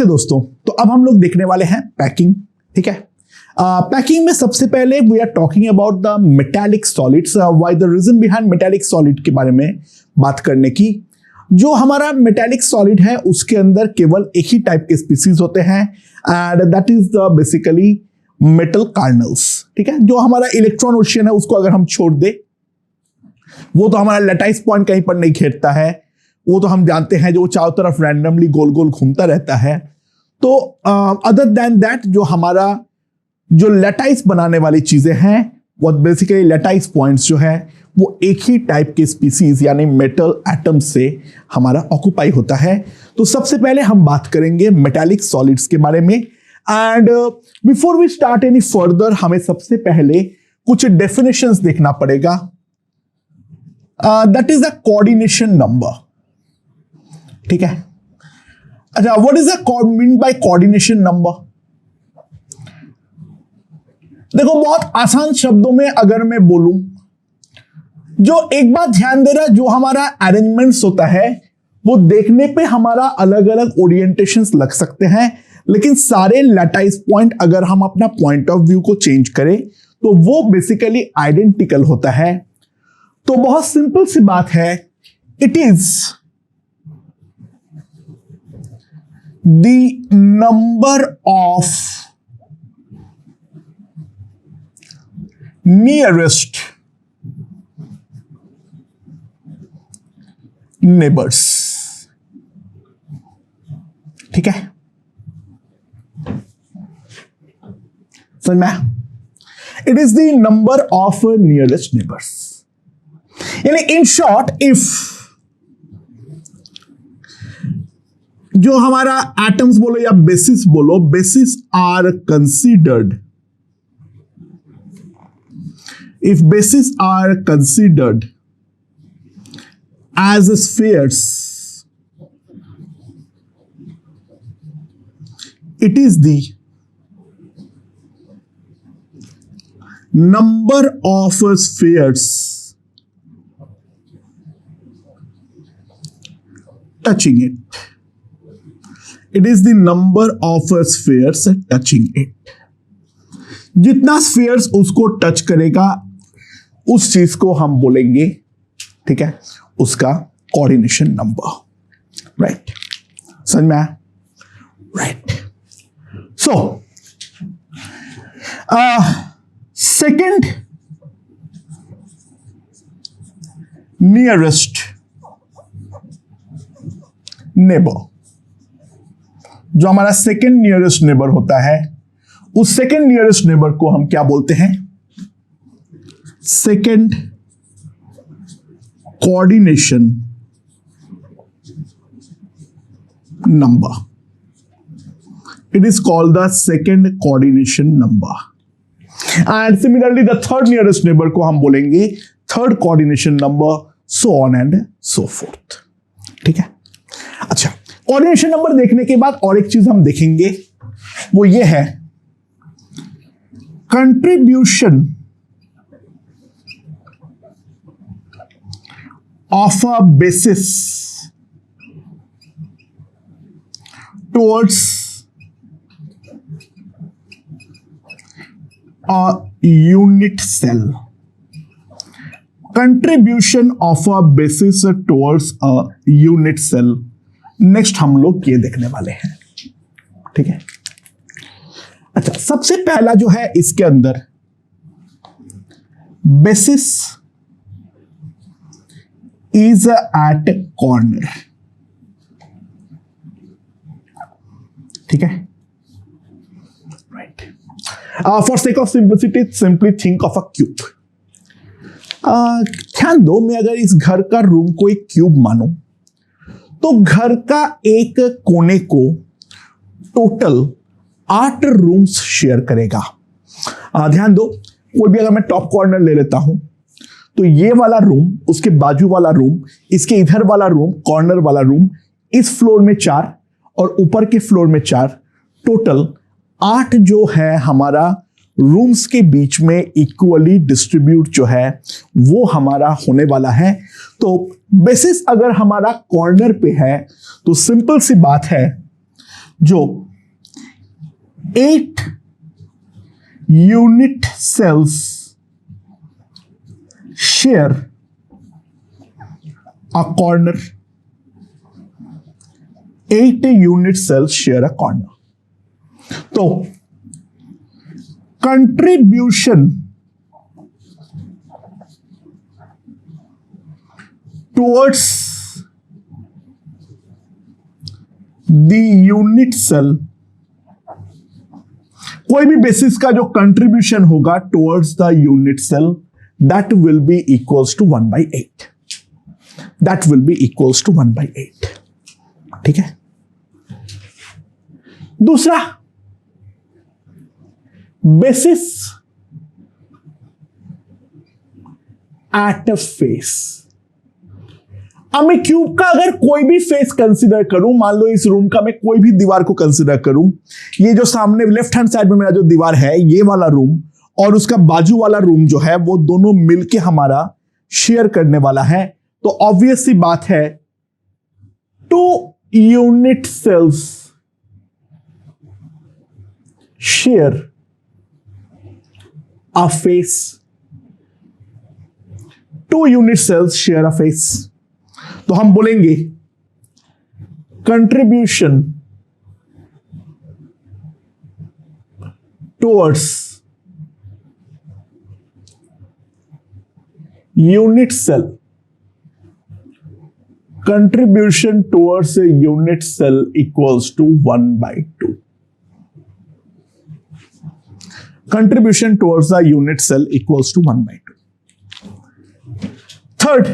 Okay दोस्तों, तो अब हम लोग देखने वाले हैं पैकिंग। ठीक है, पैकिंग में सबसे पहले we are talking about the metallic solids. Why the reason behind metallic solid के बारे में बात करने की। जो हमारा मेटालिक सॉलिड है उसके अंदर केवल एक ही टाइप के स्पीसीज होते हैं and that is the basically metal kernels. ठीक है, जो हमारा इलेक्ट्रॉन ओशियन है उसको अगर हम छोड़ दे, वो तो हमारा लैटाइस पॉइंट कहीं पर नहीं घेरता है, वो तो हम जानते हैं जो चारों तरफ रैंडमली गोल गोल घूमता रहता है। तो अदर देन दैट जो हमारा जो लैटाइस बनाने वाली चीजें हैं वो बेसिकली लैटाइस पॉइंट्स जो है वो एक ही टाइप के स्पीसीज यानी मेटल एटम्स से हमारा ऑक्यूपाई होता है। तो सबसे पहले हम बात करेंगे मेटालिक सॉलिड्स के बारे में and before we start any further हमें सबसे पहले कुछ डेफिनेशंस देखना पड़ेगा। That is the coordination number. ठीक है, अच्छा, what is the mean by coordination number? देखो, बहुत आसान शब्दों में अगर मैं बोलूं, जो एक बात ध्यान देना, जो हमारा अरेंजमेंट्स होता है वो देखने पे हमारा अलग अलग ओरिएंटेशंस लग सकते हैं, लेकिन सारे लैटाइस पॉइंट अगर हम अपना पॉइंट ऑफ व्यू को चेंज करें तो वो बेसिकली आइडेंटिकल होता है। तो बहुत सिंपल सी बात है, it is the number of nearest neighbours. ठीक है, समझ में? It is the number of nearest neighbours. यानी इन शॉर्ट, इफ जो हमारा एटम्स बोलो या बेसिस बोलो, basis are considered, if bases are considered as spheres, it is the number of spheres touching it. It is the number of spheres touching it. जितना spheres उसको touch करेगा उस चीज को हम बोलेंगे, ठीक है, उसका कोऑर्डिनेशन नंबर। राइट, समझ में आया? Right. So second nearest neighbour, जो हमारा सेकंड नियरेस्ट नेबर होता है, उस सेकंड नियरेस्ट नेबर को हम क्या बोलते हैं? Second coordination number. It is called the second coordination number and similarly the third nearest neighbour को हम बोलेंगे third coordination number, so on and so fourth. ठीक है, अच्छा, कोऑर्डिनेशन नंबर देखने के बाद और एक चीज हम देखेंगे, वो ये है contribution of a basis towards a unit cell. Contribution of a basis towards a unit cell. Next हम लोग ये देखने वाले हैं। ठीक है, अच्छा, सबसे पहला जो है इसके अंदर बेसिस इज एट कॉर्नर। ठीक है, right. For sake of simplicity simply think of a cube. ध्यान दो, मैं अगर इस घर का रूम को एक क्यूब मानूं तो घर का एक कोने को टोटल 8 रूम्स शेयर करेगा। ध्यान दो, कोई भी अगर मैं टॉप कॉर्नर ले लेता हूं तो ये वाला रूम, उसके बाजू वाला रूम, इसके इधर वाला रूम, कॉर्नर वाला रूम, इस फ्लोर में 4 और ऊपर के फ्लोर में 4, टोटल 8 जो है हमारा रूम्स के बीच में इक्वली डिस्ट्रीब्यूट जो है वो हमारा होने वाला है। तो बेसिस अगर हमारा कॉर्नर पे है तो सिंपल सी बात है, जो 8 unit cells share a corner, 8 unit cells share a corner. तो contribution towards the unit cell, कोई भी बेसिस का जो कंट्रीब्यूशन होगा towards the unit cell, that will be equals to 1/8, that will be equals to 1/8। ठीक है। दूसरा, basis at a face. अब मैं क्यूब का अगर कोई भी फेस कंसीडर करूं, मान लो इस रूम का मैं कोई भी दीवार को कंसीडर करूं, ये जो सामने लेफ्ट हैंड साइड में मेरा जो दीवार है, ये वाला रूम और उसका बाजू वाला रूम जो है, वो दोनों मिलके हमारा शेयर करने वाला है। तो ऑब्वियस सी बात है, 2 unit cells share a face, 2 unit cells share a face. तो हम बोलेंगे contribution towards unit cell, contribution towards a unit cell equals to 1/2। Contribution towards the unit cell equals to 1/2। Third,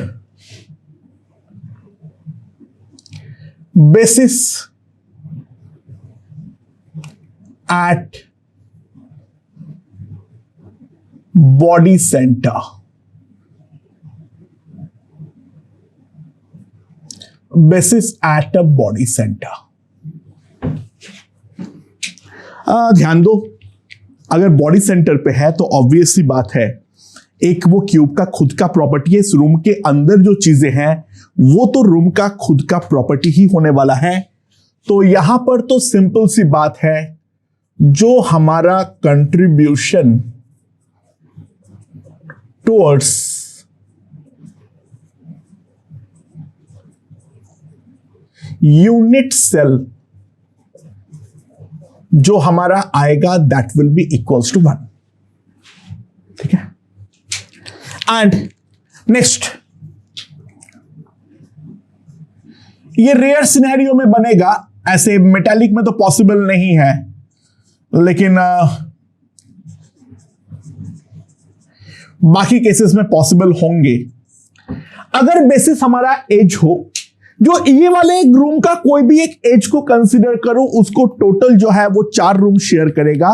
basis at body center, basis at a body center। ध्यान दो, अगर body centre पे है तो obvious सी बात है, एक वो क्यूब का खुद का प्रॉपर्टी है, इस रूम के अंदर जो चीजें हैं वो तो रूम का खुद का प्रॉपर्टी ही होने वाला है। तो यहां पर तो सिंपल सी बात है, जो हमारा कंट्रीब्यूशन टुवर्ड्स यूनिट सेल जो हमारा आएगा, that will be equals to 1। ठीक है। एंड नेक्स्ट, ये रेयर सिनेरियो में बनेगा, ऐसे मेटालिक में तो पॉसिबल नहीं है, लेकिन बाकी केसेस में पॉसिबल होंगे। अगर बेसिस हमारा एज हो, जो ये वाले एक रूम का कोई भी एक एज को कंसीडर करो, उसको टोटल जो है वो 4 रूम शेयर करेगा।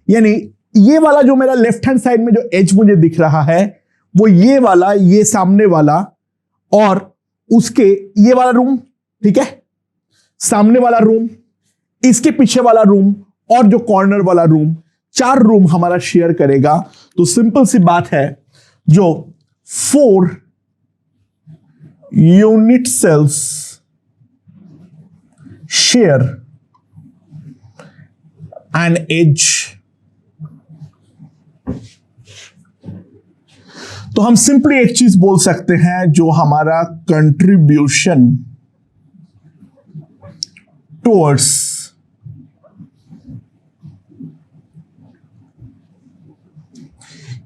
यानी ये वाला जो मेरा लेफ्ट हैंड साइड में जो एज मुझे दिख रहा है, वो ये वाला, ये सामने वाला और उसके ये वाला रूम, ठीक है, सामने वाला रूम, इसके पीछे वाला रूम और जो कॉर्नर वाला रूम, 4 रूम हमारा शेयर करेगा। तो सिंपल सी बात है, जो 4 unit cells share an edge, तो हम सिंपली एक चीज बोल सकते हैं, जो हमारा contribution towards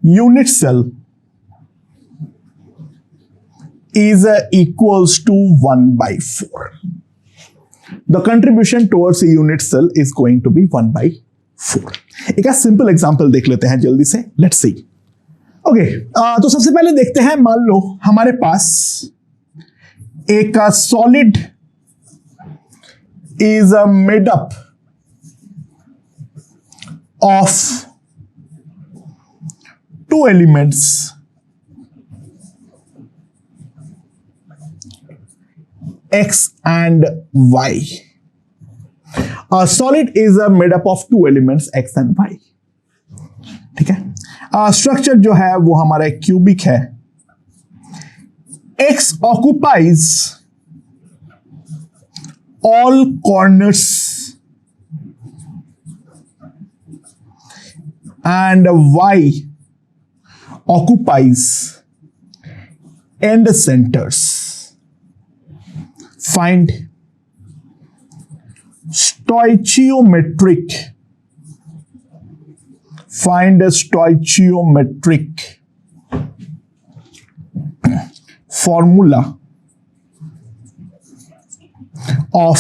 unit cell is equals to 1/4. The contribution towards a unit cell is going to be 1/4. एक सिंपल एग्जांपल देख लेते हैं जल्दी से, लेट्स सी। ओके, तो सबसे पहले देखते हैं, मान लो हमारे पास एक solid is made up of 2 elements, X and Y. A solid is made up of 2 elements, X and Y. ठीक है। स्ट्रक्चर जो है वो हमारा एक क्यूबिक है। X occupies all corners and Y occupies end centers. Find stoichiometric formula of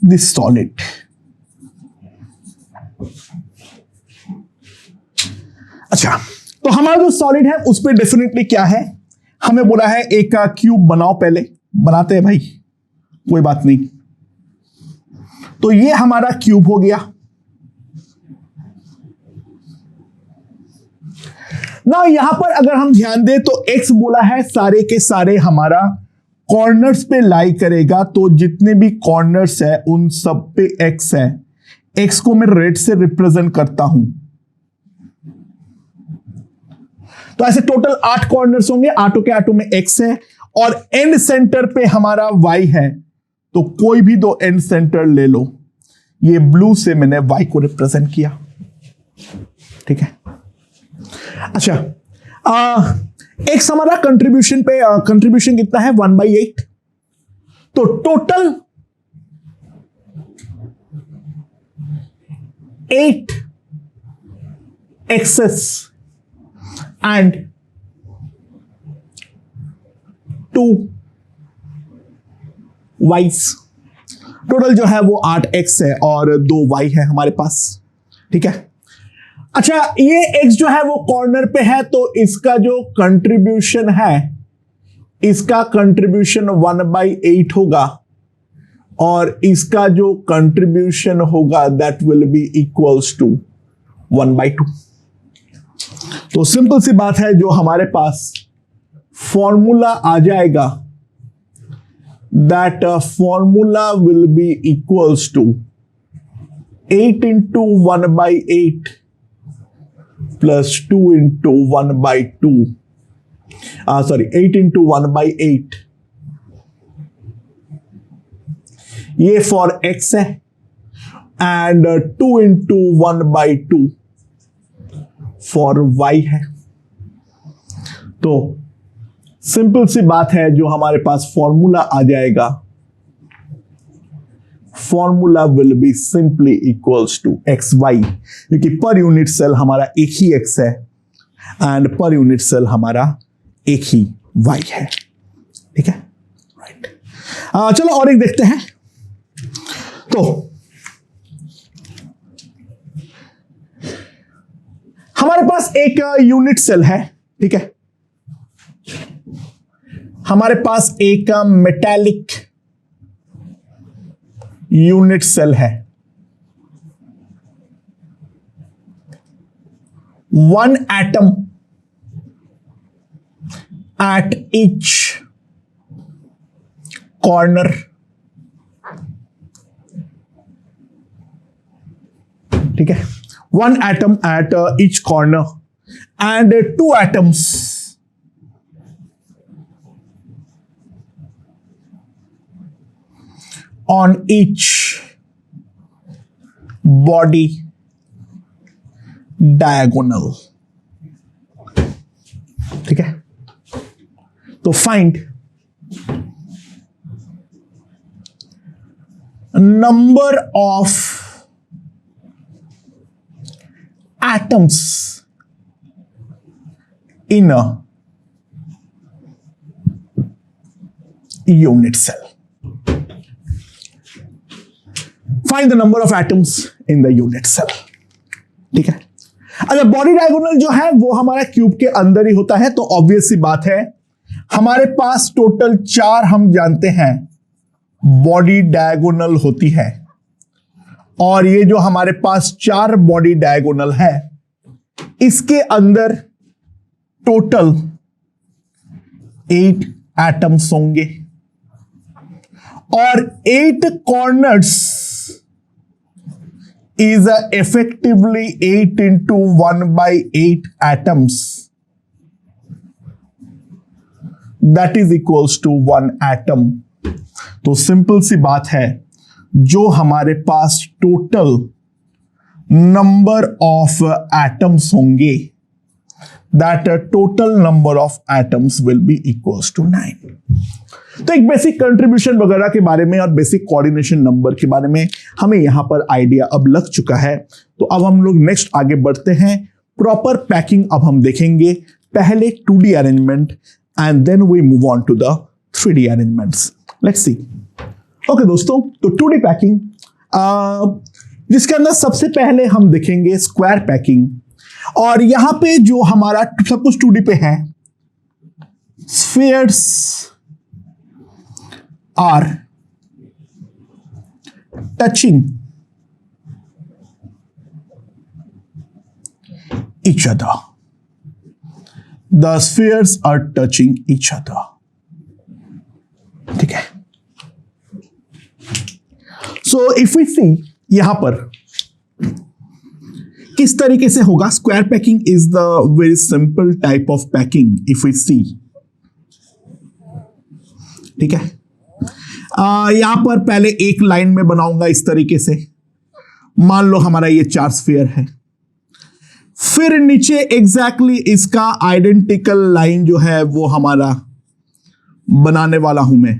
this solid. अच्छा, तो हमारा जो सॉलिड है उस पर डेफिनेटली क्या है, हमें बोला है एक क्यूब बनाओ, पहले बनाते हैं भाई, कोई बात नहीं। तो ये हमारा क्यूब हो गया ना। यहां पर अगर हम ध्यान दें तो x बोला है सारे के सारे हमारा कॉर्नर्स पे लाई करेगा, तो जितने भी कॉर्नर्स है उन सब पे x है। x को मैं रेड से रिप्रेजेंट करता हूं, तो ऐसे टोटल 8 कॉर्नर्स होंगे, आठों के आठों में x है, और एंड सेंटर पे हमारा y है। तो कोई भी 2 एंड सेंटर ले लो, ये ब्लू से मैंने y को रिप्रेजेंट किया, ठीक है। अच्छा, x हमारा कंट्रीब्यूशन पे कंट्रीब्यूशन कितना है 1/8, तो total 8 x's and 2 y's, total जो है वो 8x है और 2 y है हमारे पास, ठीक है। अच्छा, ये x जो है वो कॉर्नर पे है, तो इसका जो कंट्रीब्यूशन है, इसका कंट्रीब्यूशन 1/8 होगा, और इसका जो कंट्रीब्यूशन होगा that will be equals to 1/2। तो सिंपल सी बात है, जो हमारे पास फॉर्मूला आ जाएगा, that formula will be equals to 8 into 1/8 plus 2 into 1/2, 8 into 1/8, ये फॉर x है, एंड 2 into 1/2 फॉर y है। तो सिंपल सी बात है, जो हमारे पास फॉर्मूला आ जाएगा, formula will be simply equals to xy, क्योंकि पर यूनिट सेल हमारा एक ही x है एंड पर यूनिट सेल हमारा एक ही y है, ठीक है, राइट। चलो और एक देखते हैं। तो हमारे पास एक यूनिट सेल है, ठीक है, हमारे पास एक मेटालिक यूनिट सेल है। 1 atom at each corner, ठीक है, 1 atom at each corner and 2 atoms on each body diagonal, ठीक है। तो find number of atoms in a unit cell. Find the number of atoms in the unit cell. ठीक है। अच्छा, body diagonal जो है वो हमारा क्यूब के अंदर ही होता है, तो ऑब्वियस सी बात है, हमारे पास टोटल 4 हम जानते हैं बॉडी डायगोनल होती है, और ये जो हमारे पास 4 बॉडी डायगोनल है, इसके अंदर टोटल 8 एटम्स होंगे, और 8 corners is effectively 8 into 1/8 atoms, that is equals to 1 atom। तो सिंपल सी बात है, जो हमारे पास टोटल नंबर ऑफ एटम्स होंगे, that total number of atoms will be equals to 9। तो एक बेसिक कंट्रीब्यूशन वगैरह के बारे में और बेसिक कोऑर्डिनेशन नंबर के बारे में हमें यहां पर आइडिया अब लग चुका है। तो अब हम लोग नेक्स्ट आगे बढ़ते हैं। प्रॉपर पैकिंग अब हम देखेंगे, पहले 2D arrangement and then we move on to the 3D arrangements. Let's see. Okay दोस्तों, तो 2D पैकिंग जिसके अंदर सबसे पहले हम देखेंगे स्क्वायर पैकिंग। और यहां पे जो हमारा सब कुछ 2D पे है, spheres are touching each other. The spheres are touching each other. ठीक है। So if we see यहां पर किस तरीके से होगा, square packing is the very simple type of packing. If we see, ठीक है, यहां पर पहले एक लाइन में बनाऊंगा इस तरीके से। मान लो हमारा ये 4 स्फीयर है, फिर नीचे एग्जैक्टली इसका आइडेंटिकल लाइन जो है वो हमारा बनाने वाला हूं मैं,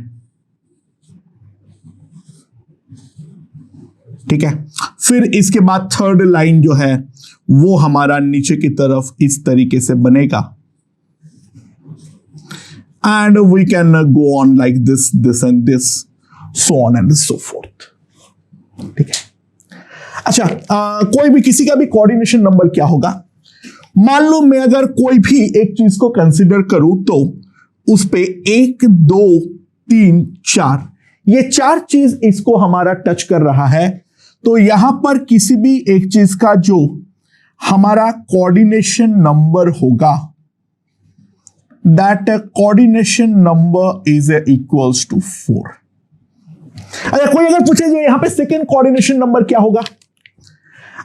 ठीक है। फिर इसके बाद थर्ड लाइन जो है वो हमारा नीचे की तरफ इस तरीके से बनेगा। And we can go on like this, this and this, so on and so forth. ठीक है। अच्छा, कोई भी किसी का भी कोऑर्डिनेशन नंबर क्या होगा, मान लो मैं अगर कोई भी एक चीज को कंसीडर करूं तो उस पे 1 2 3 4 ये 4 चीज इसको हमारा टच कर रहा है। तो यहां पर किसी भी एक चीज का जो हमारा कोऑर्डिनेशन नंबर होगा, that coordination number is equals to 4। अच्छा, कोई अगर पूछे जी यहां पे सेकेंड कोऑर्डिनेशन नंबर क्या होगा,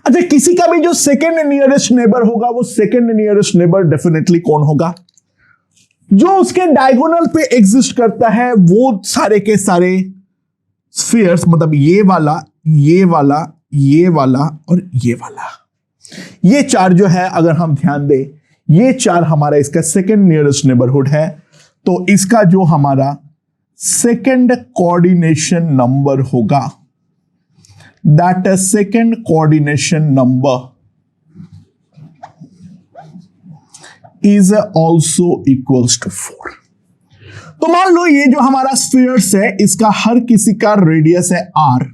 अच्छा किसी का भी जो सेकेंड नियरेस्ट नेबर होगा वो सेकेंड नियरेस्ट नेबर डेफिनेटली कौन होगा, जो उसके डायगोनल पे एग्जिस्ट करता है वो सारे के सारे स्फीयर्स, मतलब ये वाला, ये वाला, ये वाला और ये वाला, ये 4 जो है अगर हम ध्यान दें, ये 4 हमारा इसका सेकेंड नियरेस्ट नेबरहुड है। तो इसका जो हमारा सेकेंड कोऑर्डिनेशन नंबर होगा, that second coordination number is also equals to 4। तो मान लो ये जो हमारा स्फीयर्स है इसका हर किसी का रेडियस है r।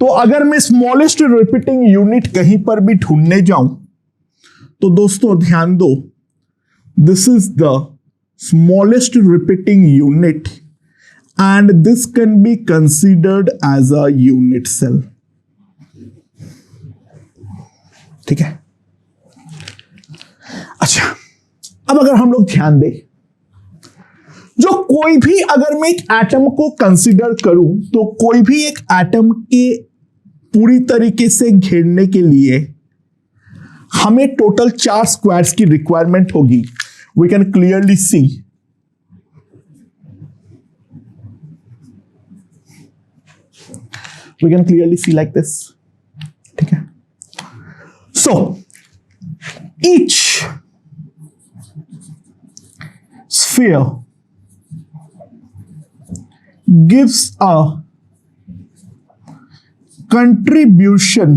तो अगर मैं स्मॉलेस्ट रिपीटिंग यूनिट कहीं पर भी ढूंढने जाऊं तो दोस्तों ध्यान दो, this is the smallest repeating unit and this can be considered as a unit cell. ठीक है। अच्छा, अब अगर हम लोग ध्यान दें, जो कोई भी अगर मैं एक एटम को कंसीडर करूं तो कोई भी एक एटम के पूरी तरीके से घेरने के लिए हमें टोटल 4 स्क्वायर्स की रिक्वायरमेंट होगी। We can clearly see, we can clearly see like this. ठीक है। So each sphere gives a contribution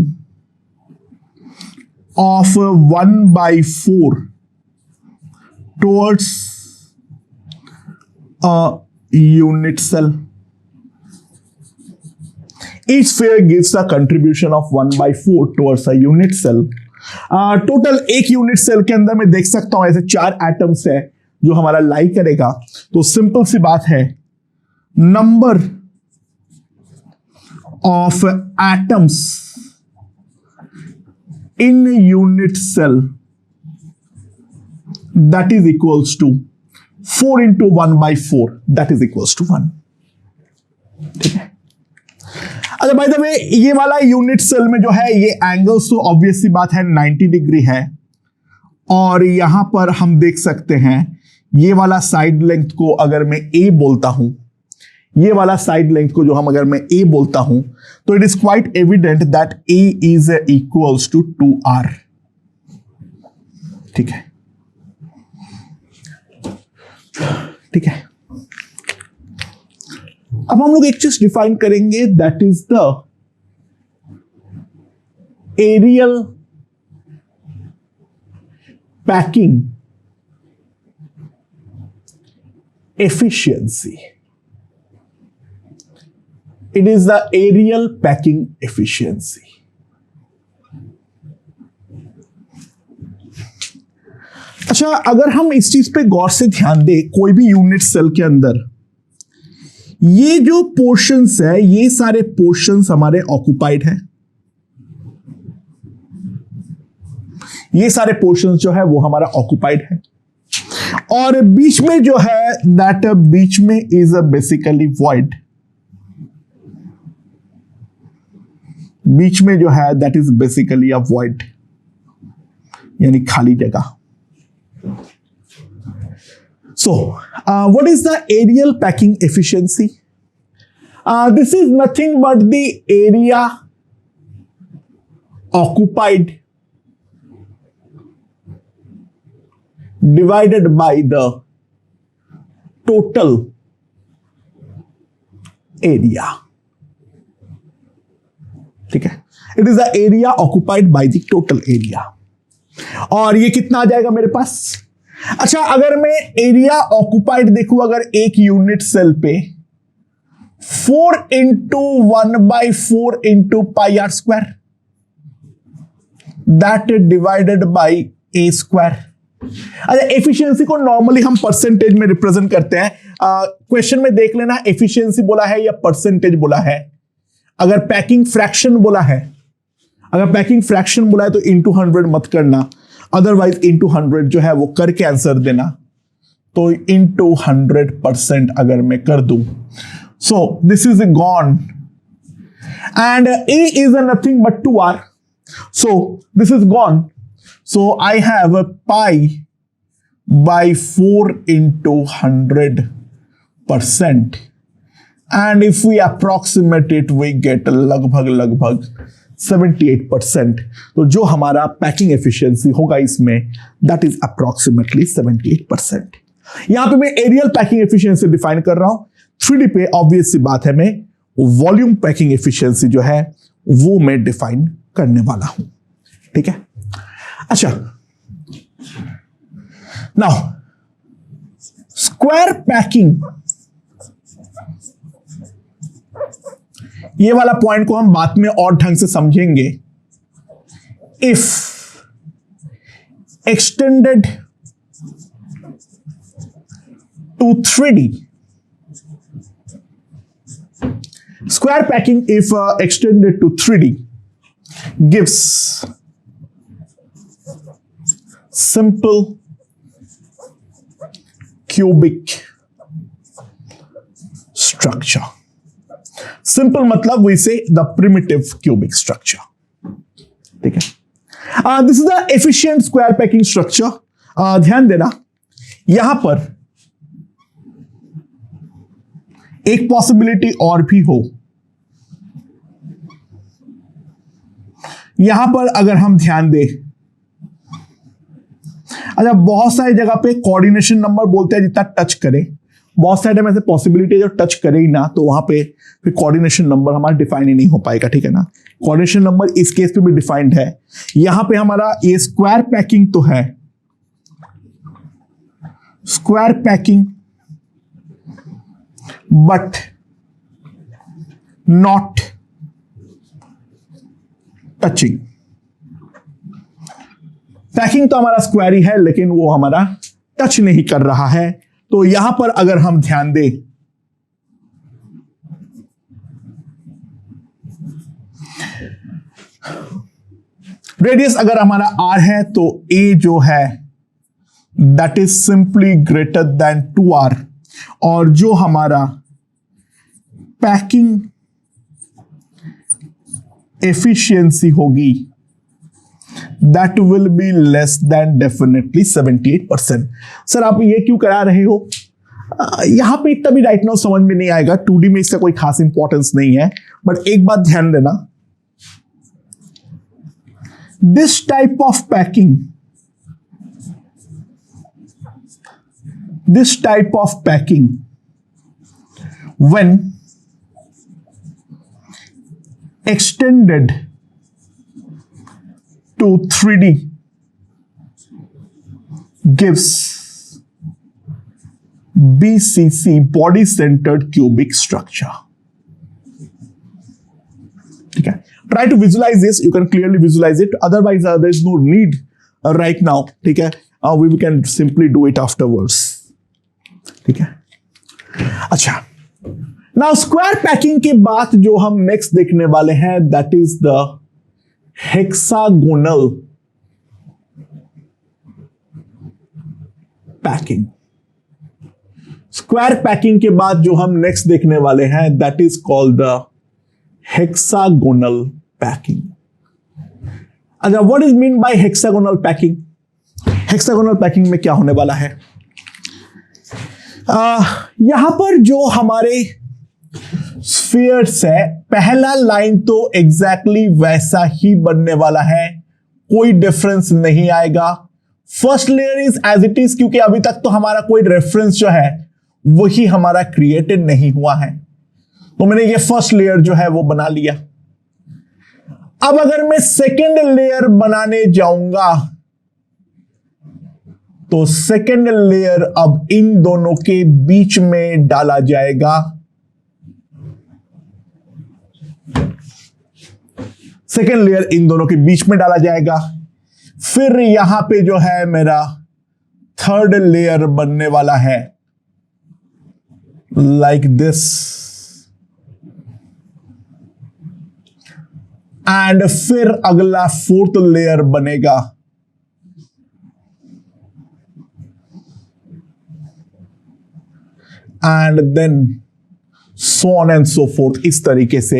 of 1/4 towards a unit cell. Each sphere gives a contribution of 1/4 towards a unit cell. Total एक unit cell के अंदर मैं देख सकता हूं ऐसे 4 एटम्स है जो हमारा लाई करेगा। तो सिंपल सी बात है, number of atoms in a unit cell that is equals to 4 into 1/4 that is equals to 1। ठीक है। अच्छा, बाय द वे ये वाला यूनिट सेल में जो है ये एंगल्स तो ऑब्वियस सी बात है 90 डिग्री है, और यहां पर हम देख सकते हैं ये वाला साइड लेंथ को अगर मैं a बोलता हूं, ये वाला साइड लेंथ को जो हम अगर मैं ए बोलता हूं तो it is quite evident that a is equals to 2r। ठीक है, ठीक है। अब हम लोग एक चीज डिफाइन करेंगे, that is the areal packing efficiency. It is the aerial packing efficiency. अच्छा, अगर हम इस चीज पे गौर से ध्यान दें, कोई भी यूनिट सेल के अंदर ये जो पोर्शंस है, ये सारे पोर्शंस हमारे ऑक्युपाइड है। ये सारे पोर्शंस जो है वो हमारा ऑक्युपाइड है, और बीच में जो है दैट बीच में इज बेसिकली वॉइड। बीच में जो है that is basically a void, यानी खाली जगह। So what is the areal packing efficiency? This is nothing but the area occupied divided by the total area. ठीक है, it is the area occupied by the total area. और ये कितना आ जाएगा मेरे पास? अच्छा, अगर मैं एरिया ऑक्युपाइड देखूं, अगर एक यूनिट सेल पे 4 into 1/4 into pi r square, that divided by a square। अच्छा, एफिशिएंसी को नॉर्मली हम परसेंटेज में रिप्रेजेंट करते हैं। क्वेश्चन में देख लेना एफिशिएंसी बोला है या परसेंटेज बोला है। अगर पैकिंग फ्रैक्शन बोला है, अगर पैकिंग फ्रैक्शन बोला है तो इंटू 100 मत करना, अदरवाइज इंटू 100 जो है वो करके आंसर देना। तो इंटू 100% अगर मैं कर दूं, so this is gone and A is nothing but 2r, so this is gone. So I have a pi by 4 into 100%, and if we approximate it, we get लगभग 78%। तो जो हमारा पैकिंग एफिशिएंसी होगा इसमें, that is approximately 78%। यहां पे मैं aerial packing efficiency define कर रहा हूं। 3D पे ऑब्वियस सी बात है, मैं वॉल्यूम पैकिंग एफिशिएंसी जो है वो मैं डिफाइन करने वाला हूं। ठीक है, अच्छा, नाउ स्क्वायर पैकिंग, ये वाला पॉइंट को हम बाद में और ढंग से समझेंगे। If extended to 3D, square packing if extended to 3D gives simple cubic structure। Simple मतलब we say the primitive cubic structure। ठीक है, this is the efficient square packing structure. ध्यान देना, यहां पर एक पॉसिबिलिटी और भी हो। यहां पर अगर हम ध्यान दें, अच्छा, बहुत सारी जगह पे कोऑर्डिनेशन नंबर बोलते हैं जितना टच करे, बहुत सारे टाइम ऐसे पॉसिबिलिटी है जो टच करे ही ना, तो वहां पे फिर कोऑर्डिनेशन नंबर हमारा डिफाइन ही नहीं हो पाएगा। ठीक है ना, कोऑर्डिनेशन नंबर इस केस पे भी डिफाइंड है। यहां पे हमारा ये स्क्वायर पैकिंग तो है, square packing, but not touching. Packing तो हमारा स्क्वायर ही है, लेकिन वो हमारा टच नहीं कर रहा है। तो यहां पर अगर हम ध्यान दें, रेडियस अगर हमारा r है तो a जो है that is simply greater than 2r, और जो हमारा पैकिंग एफिशिएंसी होगी that will be less than definitely 78%। Sir आप ये क्यों करा रहे हो? यहां पे इतना भी राइट नाउ समझ में नहीं आएगा, 2D में इसका कोई खास इंपॉर्टेंस नहीं है, बट एक बात ध्यान देना, this type of packing, this type of packing when extended to 3D gives BCC, body centered cubic structure. ठीक है, try to visualize this, you can clearly visualize it, otherwise there is no need right now. ठीक है, we can simply do it afterwards. ठीक है, अच्छा, now square packing के बाद जो हम नेक्स्ट देखने वाले हैं that is the hexagonal packing. Square packing के बाद जो हम नेक्स्ट देखने वाले हैं that is called the hexagonal packing. अच्छा, what is mean by hexagonal packing? Hexagonal packing में क्या होने वाला है? यहां पर जो हमारे स्फीयर्स है, पहला लाइन तो एग्जैक्टली वैसा ही बनने वाला है, कोई डिफरेंस नहीं आएगा। First layer is as it is, क्योंकि अभी तक तो हमारा कोई रेफरेंस जो है वही हमारा क्रिएटेड नहीं हुआ है, तो मैंने ये फर्स्ट लेयर जो है वो बना लिया। अब अगर मैं सेकेंड लेयर बनाने जाऊंगा तो सेकेंड लेयर अब इन दोनों के बीच में डाला जाएगा। सेकेंड लेयर इन दोनों के बीच में डाला जाएगा। फिर यहां पे जो है मेरा थर्ड लेयर बनने वाला है लाइक दिस, एंड फिर अगला फोर्थ लेयर बनेगा and then so on and so forth. इस तरीके से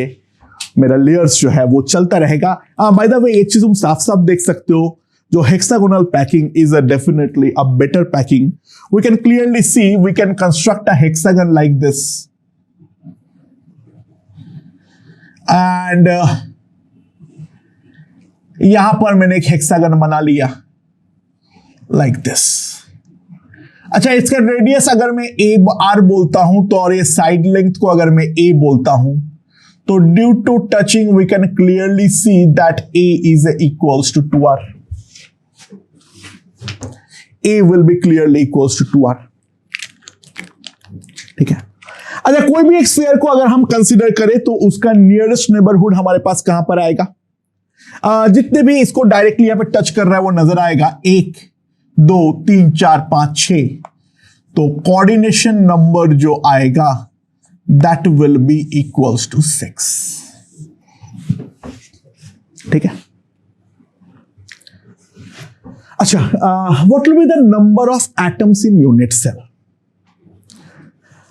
मेरा लेयर्स जो है वो चलता रहेगा। बाय द वे एक चीज तुम साफ साफ देख सकते हो, जो hexagonal packing is a definitely a better packing. We can clearly see, we can construct a hexagon like this and यहां पर मैंने एक हेक्सागन बना लिया लाइक दिस। अच्छा, इसका रेडियस अगर मैं ए आर बोलता हूं तो, और ये साइड लेंथ को अगर मैं ए बोलता हूं तो due to touching we can clearly see that a is equals to 2r। A will be clearly equals to 2r। ठीक है, अच्छा, कोई भी एक स्फीयर को अगर हम कंसीडर करें तो उसका नियरेस्ट नेबरहुड हमारे पास कहां पर आएगा? जितने भी इसको डायरेक्टली यहां पे टच कर रहा है वो नजर आएगा, 1 2 3 4 5 6। तो कोऑर्डिनेशन नंबर जो आएगा that will be equals to 6। ठीक है, अच्छा, what will be the number of atoms in unit cell?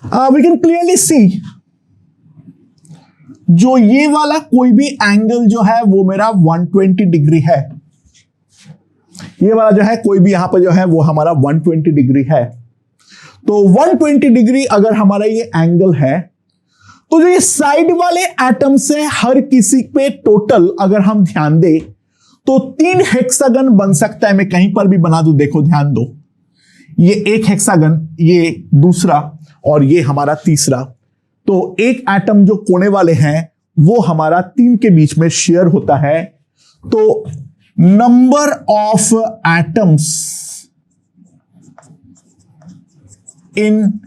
We can clearly see, जो ये वाला कोई भी एंगल जो है वो मेरा 120 डिग्री है। ये वाला जो है कोई भी यहां पर जो है वो हमारा 120 डिग्री है। तो 120 डिग्री अगर हमारा ये एंगल है तो जो ये साइड वाले एटम्स है हर किसी पे टोटल अगर हम ध्यान दें तो 3 हेक्सागन बन सकता है। मैं कहीं पर भी बना दूं, देखो ध्यान दो, ये एक हेक्सागन, ये दूसरा और ये हमारा तीसरा। तो एक एटम जो कोने वाले हैं वो हमारा 3 के बीच में शेयर होता है। तो number of atoms in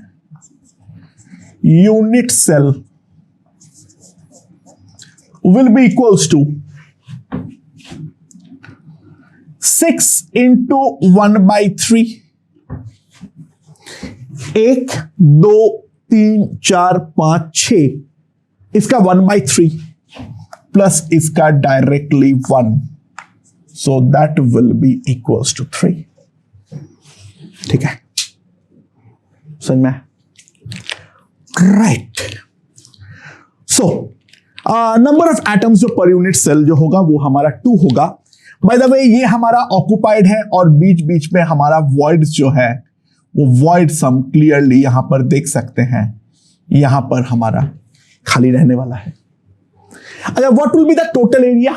unit cell will be equals to 6 into 1/3। 1 2 3 4 5 6, इसका 1/3 प्लस इसका directly 1, so that will be equals to 3। ठीक है, समझ में? Right. So number of atoms जो पर यूनिट सेल जो होगा वो हमारा 2 होगा। बाय द वे ये हमारा ऑक्युपाइड है और बीच बीच में हमारा वॉइड जो है वो वॉइड सम क्लियरली यहां पर देख सकते हैं, यहां पर हमारा खाली रहने वाला है। अच्छा, what will be the total area?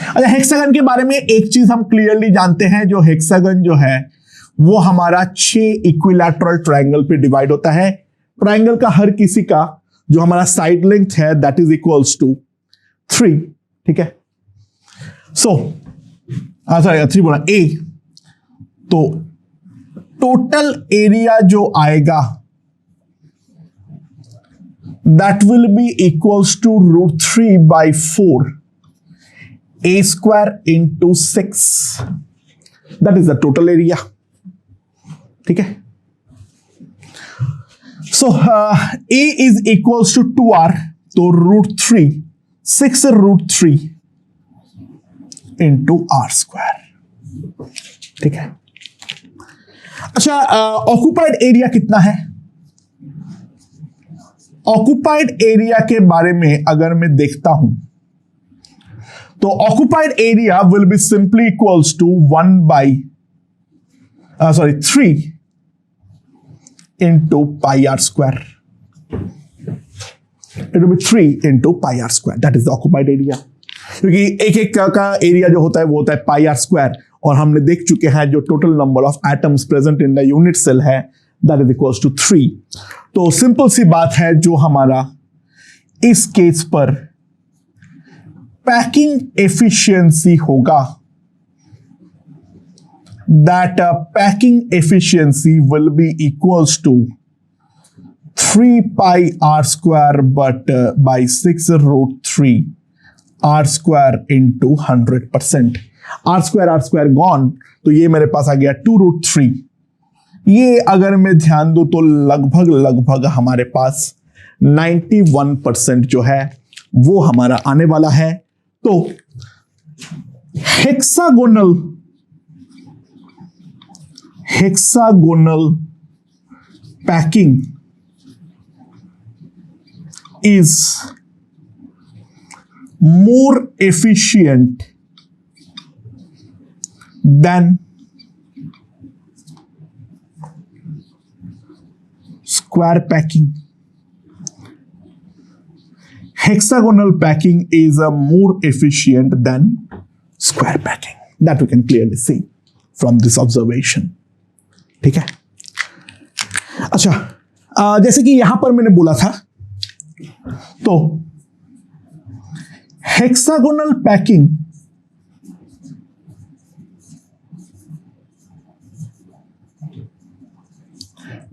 अच्छा, हेक्सागन के बारे में एक चीज हम क्लियरली जानते हैं, जो हेक्सागन जो है वो हमारा 6 इक्विलैटरल ट्रायंगल पे डिवाइड होता है। ट्रायंगल का हर किसी का जो हमारा साइड लेंथ है दैट इज इक्वल्स टू 3, ठीक है। सो सॉरी 3 बोला ए, तो टोटल एरिया जो आएगा that will be equals to √3/4 a square into 6, that is the total area, ठीक है। So a is equals to 2r, तो √3, 6 √3 into r square, ठीक है। अच्छा, ऑक्युपाइड एरिया कितना है? ऑक्युपाइड एरिया के बारे में अगर मैं देखता हूं तो occupied area will be simply equals to 3 into pi r square. It will be 3 into pi r square. That is the occupied area. क्योंकि एक का एरिया जो होता है वो होता है pi r square, और हमने देख चुके हैं जो total number of atoms present in the unit cell है दैट इज इक्वल्स टू 3। तो सिंपल सी बात है, जो हमारा इस केस पर पैकिंग एफिशिएंसी होगा, that packing efficiency will be equals to 3 pi r square but by 6 √3 r square into 100%। r square gone, तो ये मेरे पास आ गया 2 √3। ये अगर मैं ध्यान दूं तो लगभग हमारे पास 91% जो है वो हमारा आने वाला है। तो hexagonal packing is more efficient than square packing. Hexagonal packing is more efficient than square packing. That we can clearly see from this observation. ठीक है। अच्छा, जैसे कि यहां पर मैंने बोला था, तो hexagonal packing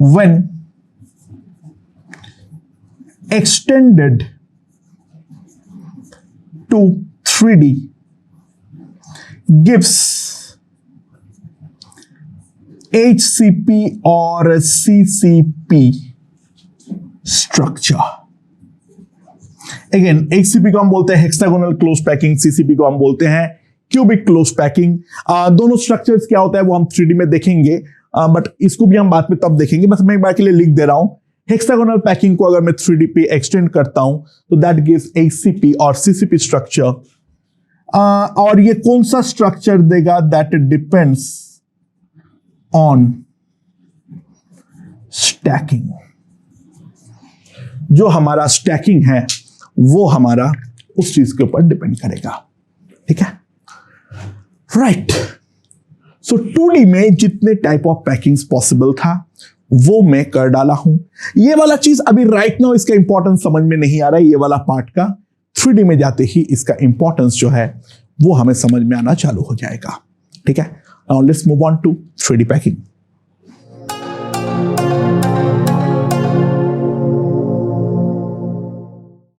when extended to 3D gives HCP or CCP structure। Again HCP को हम बोलते हैं हेक्सागोनल क्लोज पैकिंग, CCP को हम बोलते हैं क्यूबिक क्लोज पैकिंग। दोनों स्ट्रक्चर्स क्या होता है वो हम 3D में देखेंगे, बट इसको भी हम बाद में तब देखेंगे। बस मैं एक बार के लिए लिख दे रहा हूं, हेक्सागोनल पैकिंग को अगर मैं 3D पे एक्सटेंड करता हूं तो दैट गिव्स HCP और CCP स्ट्रक्चर। और ये कौन सा स्ट्रक्चर देगा? That depends on stacking. जो हमारा स्टैकिंग है वो हमारा उस चीज के ऊपर डिपेंड करेगा, ठीक है, राइट। सो 2D में जितने टाइप ऑफ पैकिंग्स पॉसिबल था वो मैं कर डाला हूं। ये वाला चीज अभी राइट नाउ इसका इंपॉर्टेंस समझ में नहीं आ रहा है, ये वाला पार्ट का 3D में जाते ही इसका इंपॉर्टेंस जो है वो हमें समझ में आना चालू हो जाएगा, ठीक है। Now let's move on to 3D packing.